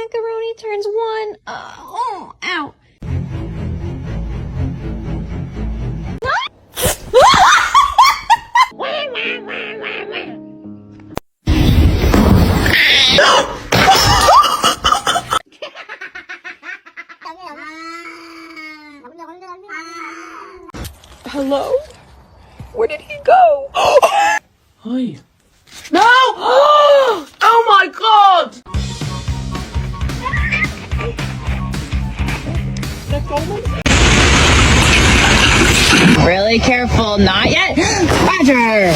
macaroni turns 1. Oh, ow. Hello? Where did he go? Hi. No! Oh my god! Really careful, not yet. Roger.